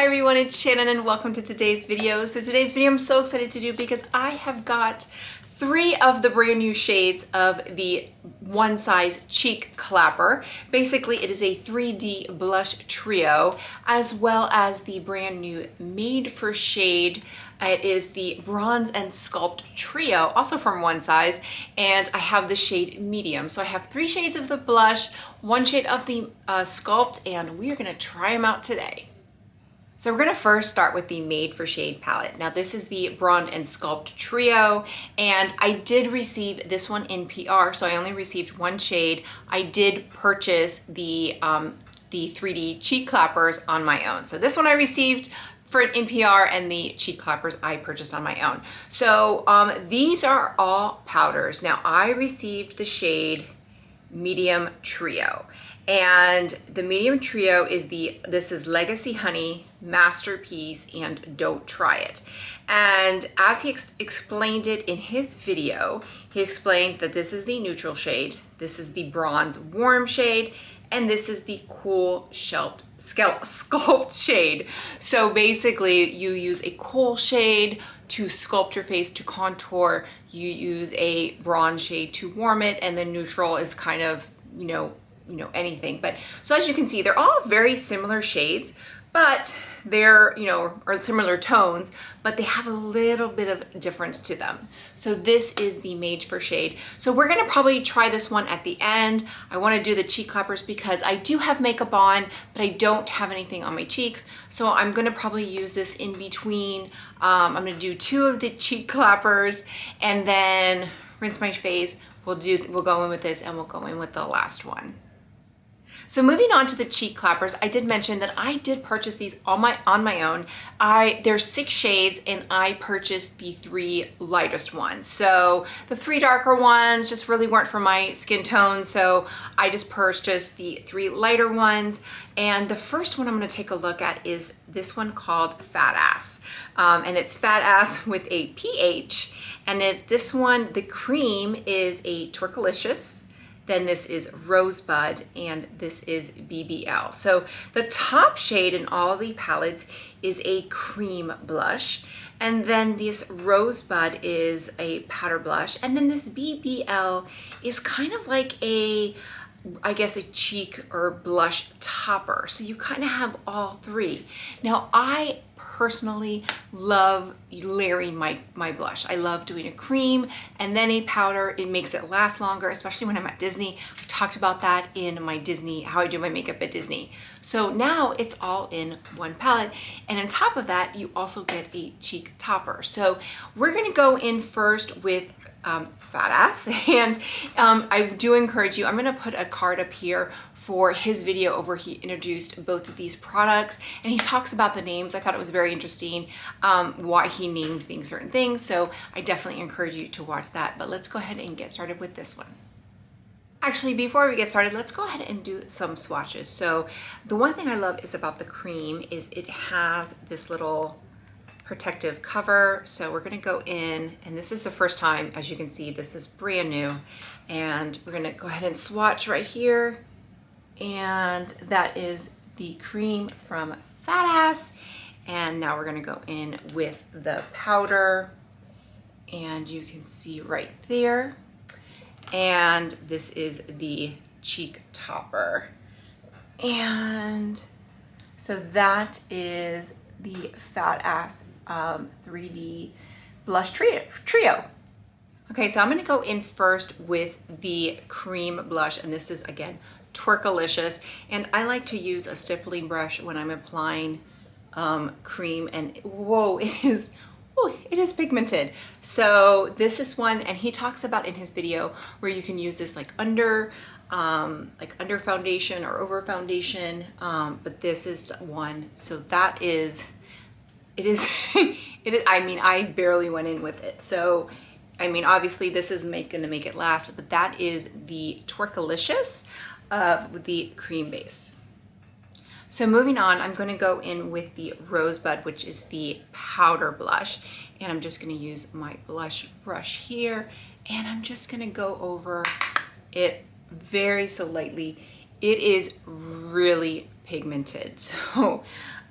Hi everyone, it's Shannon and welcome to today's video. So today's video I'm so excited to do because I have got 3 of the brand new shades of the One Size Cheek Clapper. Basically, it is a 3D blush trio, as well as the brand new Made for Shade. It is the Bronze and Sculpt Trio, also from One Size, and I have the shade Medium. So I have 3 shades of the blush, 1 shade of the Sculpt, and we are gonna try them out today. So we're gonna first start with the Made for Shade palette. Now this is the Bronze and Sculpt Trio, and I did receive this one in PR, so I only received 1 shade. I did purchase the 3D cheek clappers on my own. So this one I received for an NPR, and the cheek clappers I purchased on my own. So these are all powders. Now I received the shade Medium Trio, and the Medium Trio is this is Legacy Honey, Masterpiece, and Don't Try It. And as he explained it in his video, he explained that this is the neutral shade, this is the bronze warm shade, and this is the cool sculpt shade. So basically you use a cool shade to sculpt your face, to contour. You use a bronze shade to warm it, and the neutral is kind of, you know, anything. But so as you can see, they're all very similar shades, but they're, or similar tones, but they have a little bit of difference to them. So this is the Made for Shade. So we're gonna probably try this one at the end. I wanna do the cheek clappers because I do have makeup on, but I don't have anything on my cheeks. So I'm gonna probably use this in between. I'm gonna do 2 of the cheek clappers and then rinse my face. We'll go in with this, and we'll go in with the last one. So moving on to the cheek clappers, I did mention that I did purchase these on my own. There's 6 shades, and I purchased the 3 lightest ones. So the 3 darker ones just really weren't for my skin tone, so I just purchased the 3 lighter ones. And the first one I'm gonna take a look at is this one called Phat Ass. And it's Phat Ass with a PH. And this one, the cream is a Twerkalicious. Then this is Rosebud, and this is BBL. So the top shade in all the palettes is a cream blush. And then this Rosebud is a powder blush. And then this BBL is kind of like I guess a cheek or blush topper. So you kind of have all 3. Now I personally love layering my blush. I love doing a cream and then a powder. It makes it last longer, especially when I'm at Disney. I talked about that in my Disney, how I do my makeup at Disney. So now it's all in one palette. And on top of that, you also get a cheek topper. So we're gonna go in first with Phat Ass, and I do encourage you, I'm gonna put a card up here for his video where he introduced both of these products, and he talks about the names. I thought it was very interesting why he named things certain things, so I definitely encourage you to watch that. But let's go ahead and get started with this one. Actually, before we get started, let's go ahead and do some swatches. So the one thing I love is about the cream is it has this little protective cover. So we're gonna go in, and this is the first time, as you can see, this is brand new, and we're gonna go ahead and swatch right here. And that is the cream from Phat Ass. And now we're gonna go in with the powder, and you can see right there. And this is the cheek topper. And so that is the Phat Ass 3D blush trio. Okay, so I'm gonna go in first with the cream blush, and this is, again, Twerkalicious. And I like to use a stippling brush when I'm applying cream, and whoa, it is pigmented. So this is one, and he talks about in his video where you can use this like under foundation or over foundation, but this is one. So that is, it is, I mean, I barely went in with it. So, I mean, obviously this is gonna make it last, but that is the Twerkalicious with the cream base. So moving on, I'm gonna go in with the Rosebud, which is the powder blush. And I'm just gonna use my blush brush here, and I'm just gonna go over it very so lightly. It is really pigmented. So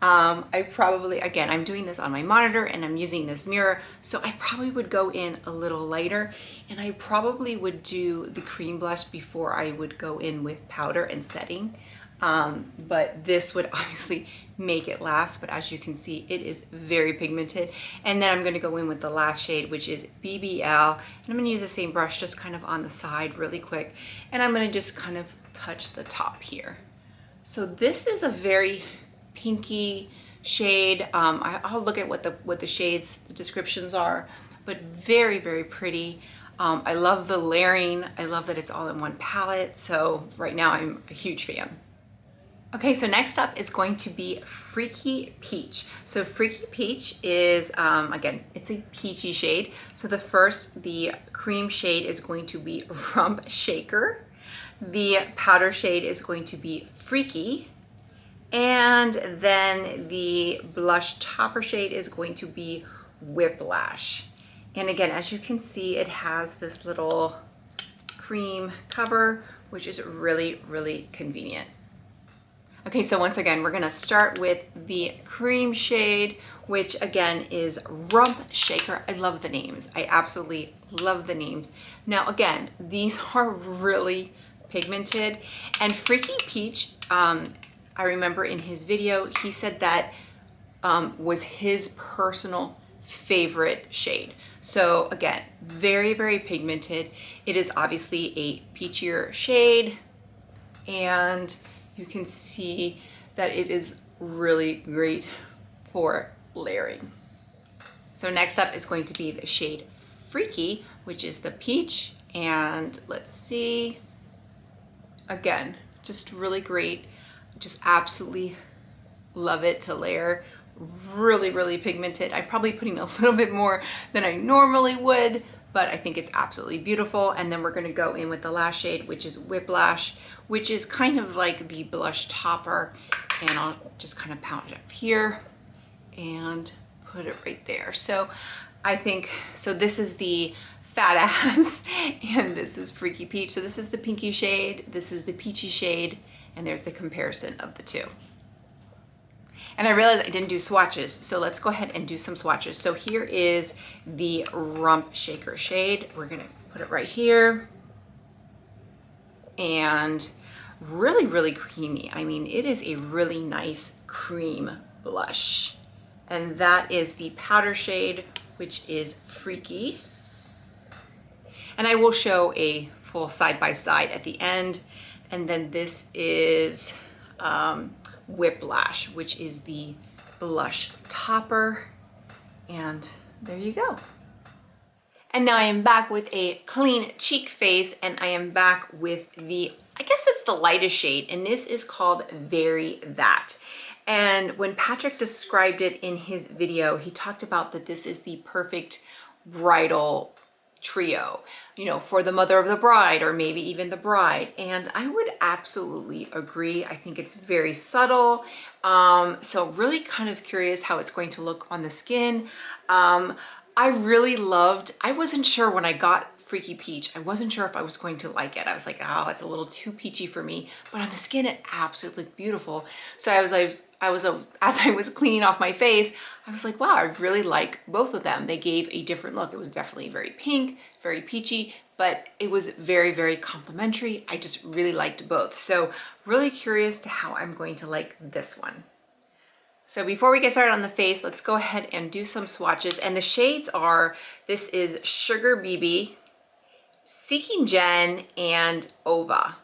I probably, again, I'm doing this on my monitor and I'm using this mirror, so I probably would go in a little lighter, and I probably would do the cream blush before I would go in with powder and setting. But this would obviously make it last, but as you can see, it is very pigmented. And then I'm gonna go in with the last shade, which is BBL, and I'm gonna use the same brush just kind of on the side really quick, and I'm gonna just kind of touch the top here. So this is a very pinky shade. I'll look at what the shades, the descriptions are, but very, very pretty. I love the layering. I love that it's all in one palette. So right now I'm a huge fan. Okay, so next up is going to be Freaky Peach. So Freaky Peach is, again, it's a peachy shade. So the cream shade is going to be Rump Shaker. The powder shade is going to be Freaky. And then the blush topper shade is going to be Whiplash. And again, as you can see, it has this little cream cover, which is really, really convenient. Okay, so once again, we're gonna start with the cream shade, which again is Rump Shaker. I love the names. I absolutely love the names. Now again, these are really pigmented, and Freaky Peach, I remember in his video, he said that was his personal favorite shade. So again, very, very pigmented. It is obviously a peachier shade, and you can see that it is really great for layering. So next up is going to be the shade Freaky, which is the peach. And let's see, again, just really great. Just absolutely love it to layer. Really, really pigmented. I'm probably putting a little bit more than I normally would, but I think it's absolutely beautiful. And then we're gonna go in with the last shade, which is Whiplash, which is kind of like the blush topper. And I'll just kind of pound it up here and put it right there. So I think, so this is the Phat Ass and this is Freaky Peach. So this is the pinky shade, this is the peachy shade, and there's the comparison of the two. And I realized I didn't do swatches, so let's go ahead and do some swatches. So here is the Rump Shaker shade. We're gonna put it right here. And really, really creamy. I mean, it is a really nice cream blush. And that is the powder shade, which is Freaky. And I will show a full side-by-side at the end. And then this is Whiplash, which is the blush topper. And there you go. And now I am back with a clean cheek face, and I am back with the, I guess that's the lightest shade, and this is called Very That. And when Patrick described it in his video, he talked about that this is the perfect bridal trio, you know, for the mother of the bride or maybe even the bride. And I would absolutely agree. I think it's very subtle. So really kind of curious how it's going to look on the skin. I really loved, I wasn't sure when I got Freaky Peach, I wasn't sure if I was going to like it. I was like, oh, it's a little too peachy for me, but on the skin, it absolutely looked beautiful. So as I was cleaning off my face, I was like, wow, I really like both of them. They gave a different look. It was definitely very pink, very peachy, but it was very, very complimentary. I just really liked both. So really curious to how I'm going to like this one. So before we get started on the face, let's go ahead and do some swatches. And the shades are, this is Sugar BB, Seeking Jen, and Ova.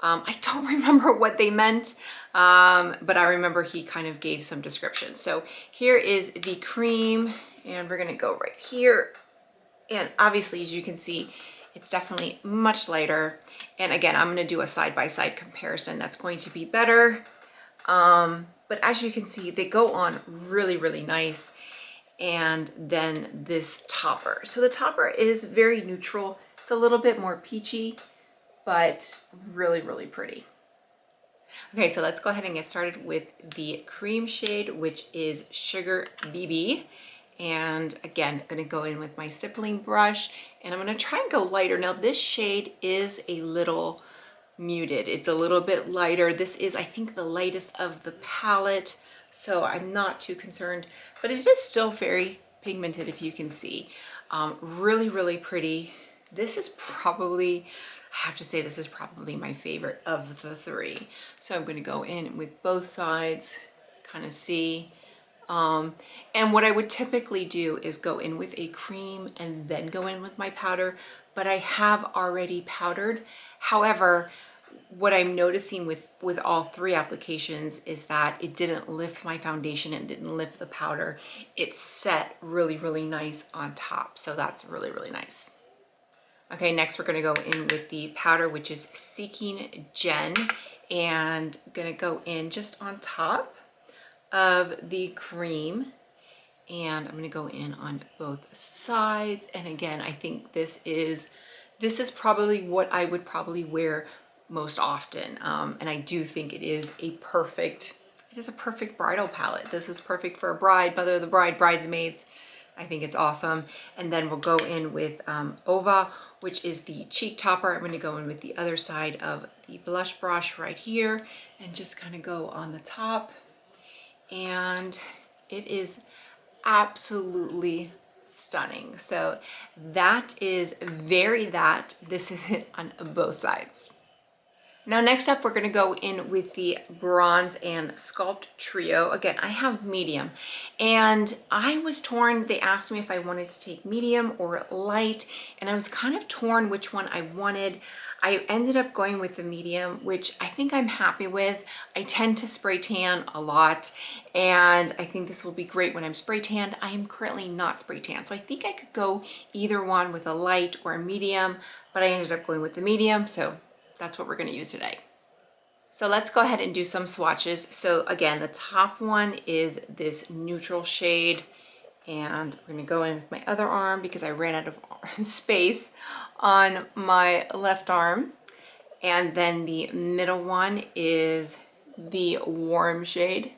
I don't remember what they meant, but I remember he kind of gave some descriptions. So here is the cream, and we're gonna go right here. And obviously, as you can see, it's definitely much lighter. And again, I'm gonna do a side-by-side comparison. That's going to be better. But as you can see, they go on really, really nice. And then this topper. So the topper is very neutral. It's a little bit more peachy, but really, really pretty. Okay, so let's go ahead and get started with the cream shade, which is Sugar BB. And again, I'm gonna go in with my stippling brush, and I'm gonna try and go lighter. Now this shade is a little muted. It's a little bit lighter. This is, I think, the lightest of the palette. so I'm not too concerned, but it is still very pigmented, if you can see. Really, really pretty. This is probably, I have to say, this is probably my favorite of the three. So I'm going to go in with both sides, kind of see. And what I would typically do is go in with a cream and then go in with my powder, but I have already powdered. However, what I'm noticing with all three applications is that it didn't lift my foundation and didn't lift the powder. It set really, really nice on top. So that's really, really nice. Okay, next we're gonna go in with the powder, which is Seeking Gen, and gonna go in just on top of the cream. And I'm gonna go in on both sides. And again, I think this is probably what I would probably wear most often. And I do think it is a perfect bridal palette. This is perfect for a bride, whether the bride, bridesmaids. I think it's awesome. And then we'll go in with Ova, which is the cheek topper. I'm going to go in with the other side of the blush brush right here and just kind of go on the top. And it is absolutely stunning. So that is this is it on both sides. Now next up, we're going to go in with the Bronze and Sculpt Trio. Again, I have medium, and I was torn. They asked me if I wanted to take medium or light, and I was kind of torn which one I wanted. I ended up going with the medium, which I think I'm happy with. I tend to spray tan a lot, and I think this will be great when I'm spray tanned. I am currently not spray tan, so I think I could go either one with a light or a medium, but I ended up going with the medium, so that's what we're going to use today. So let's go ahead and do some swatches. So again, the top one is this neutral shade, and I'm going to go in with my other arm because I ran out of space on my left arm. And then the middle one is the warm shade.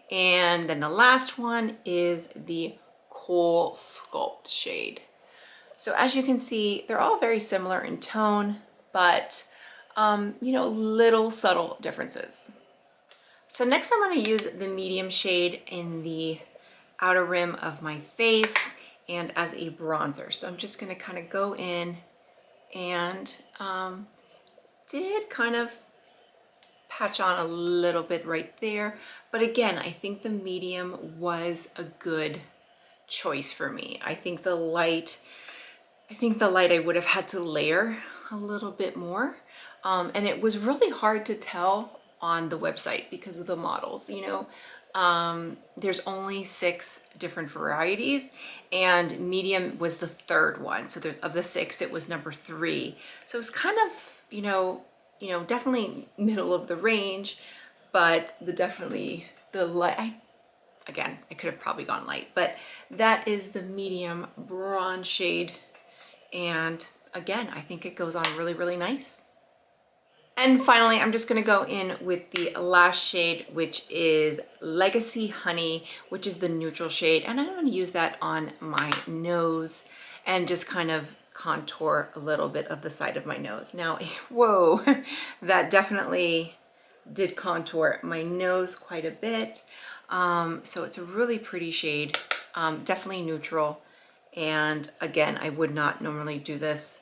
And then the last one is the cool Sculpt shade. So as you can see, they're all very similar in tone, but you know, little subtle differences. So next I'm going to use the medium shade in the outer rim of my face and as a bronzer. So I'm just going to kind of go in and did kind of patch on a little bit right there. But again, I think the medium was a good choice for me. I think the light I would have had to layer a little bit more. And it was really hard to tell on the website because of the models, you know. There's only 6 different varieties, and medium was the 3rd one. So of the 6, it was number 3. So it's kind of, you know, definitely middle of the range, but the light, again, I could have probably gone light, but that is the medium bronze shade. And again, I think it goes on really, really nice. And finally, I'm just going to go in with the last shade, which is Legacy Honey, which is the neutral shade. And I'm going to use that on my nose and just kind of contour a little bit of the side of my nose. Now, whoa, that definitely did contour my nose quite a bit. So it's a really pretty shade, definitely neutral. And again, I would not normally do this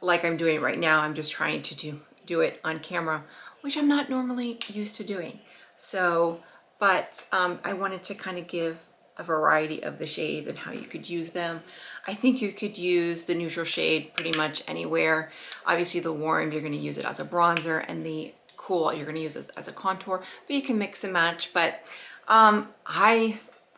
like I'm doing right now. I'm just trying to do it on camera, which I'm not normally used to doing. So, but I wanted to kind of give a variety of the shades and how you could use them. I think you could use the neutral shade pretty much anywhere. Obviously the warm, you're gonna use it as a bronzer, and the cool, you're gonna use it as a contour, but you can mix and match. But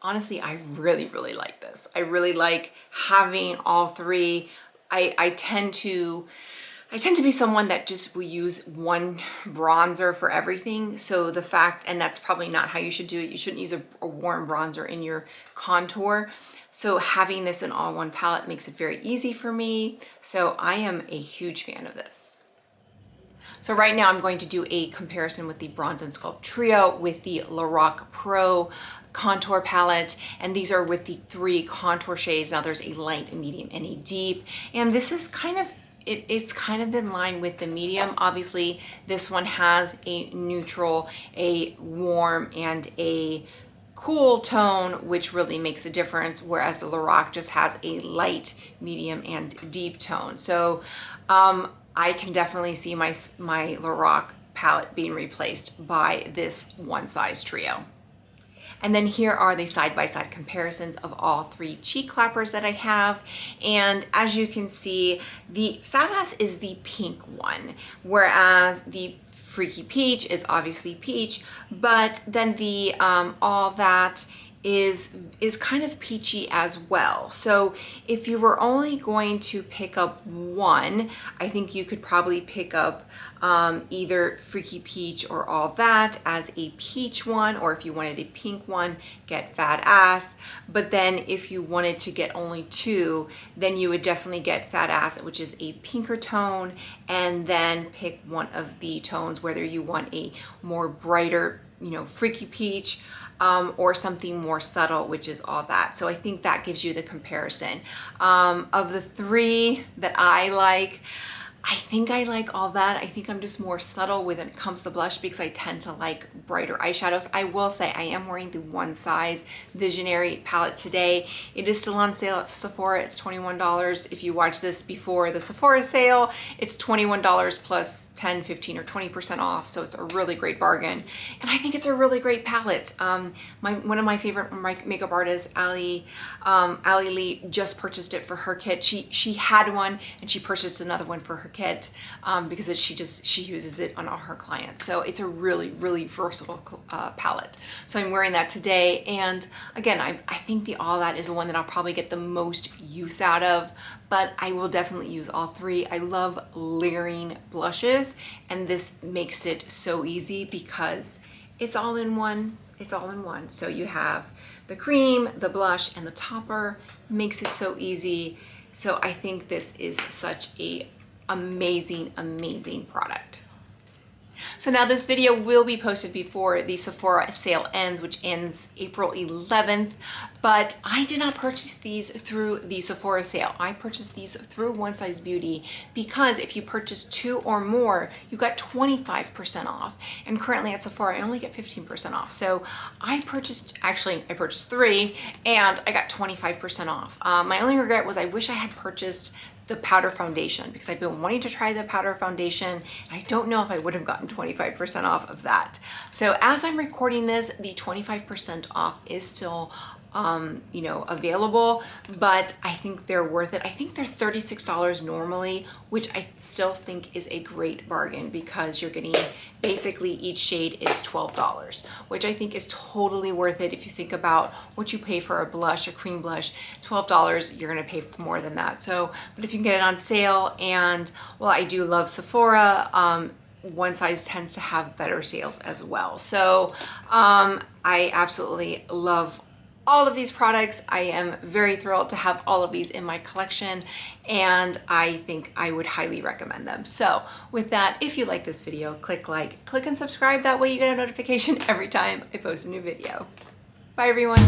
honestly, I really, really like this. I really like having all 3. I tend to be someone that just will use one bronzer for everything. So the fact, and that's probably not how you should do it. You shouldn't use a warm bronzer in your contour. So having this in all one palette makes it very easy for me. So I am a huge fan of this. So right now I'm going to do a comparison with the Bronze and Sculpt Trio with the Lorac Pro contour palette, and these are with the 3 contour shades. Now there's a light, a medium, and a deep, and this is kind of, it's kind of in line with the medium. Obviously, this one has a neutral, a warm, and a cool tone, which really makes a difference, whereas the Lorac just has a light, medium, and deep tone. So I can definitely see my Lorac palette being replaced by this One Size Trio. And then here are the side-by-side comparisons of all three cheek clappers that I have. And as you can see, the Phat Ass is the pink one, whereas the Freaky Peach is obviously peach, but then the All That is kind of peachy as well. So if you were only going to pick up one, I think you could probably pick up either Freaky Peach or All That as a peach one, or if you wanted a pink one, get Phat Ass. But then if you wanted to get only two, then you would definitely get Phat Ass, which is a pinker tone, and then pick one of the tones, whether you want a more brighter, you know, Freaky Peach, or something more subtle, which is All That. So I think that gives you the comparison. Of the three that I like, I think I like All That. I think I'm just more subtle when it comes to blush because I tend to like brighter eyeshadows. I will say I am wearing the One Size Visionary palette today. It is still on sale at Sephora. It's $21. If you watch this before the Sephora sale, it's $21 plus 10, 15, or 20% off. So it's a really great bargain. And I think it's a really great palette. One of my favorite makeup artists, Ali Lee, just purchased it for her kit. She had one and she purchased another one for her kit because she uses it on all her clients. So it's a really, really versatile palette. So I'm wearing that today. And again, I think the All That is the one that I'll probably get the most use out of, but I will definitely use all three. I love layering blushes, and this makes it so easy because it's all in one. It's all in one. So you have the cream, the blush, and the topper. Makes it so easy. So I think this is such a amazing product. So now this video will be posted before the Sephora sale ends, which ends April 11th, but I did not purchase these through the Sephora sale. I purchased these through One Size Beauty because if you purchase two or more, you got 25% off. And currently at Sephora, I only get 15% off. So I purchased three and I got 25% off. My only regret was I wish I had purchased the powder foundation because I've been wanting to try the powder foundation and I don't know if I would have gotten 25% off of that. So as I'm recording this, the 25% off is still you know, available, but I think they're worth it. I think they're $36 normally, which I still think is a great bargain because you're getting basically each shade is $12, which I think is totally worth it. If you think about what you pay for a blush, a cream blush, $12, you're gonna pay for more than that. So, but if you can get it on sale, and well, I do love Sephora, One Size tends to have better sales as well. So I absolutely love all of these products. I am very thrilled to have all of these in my collection, and I think I would highly recommend them. So with that, if you like this video, click like, click and subscribe. That way you get a notification every time I post a new video. Bye everyone.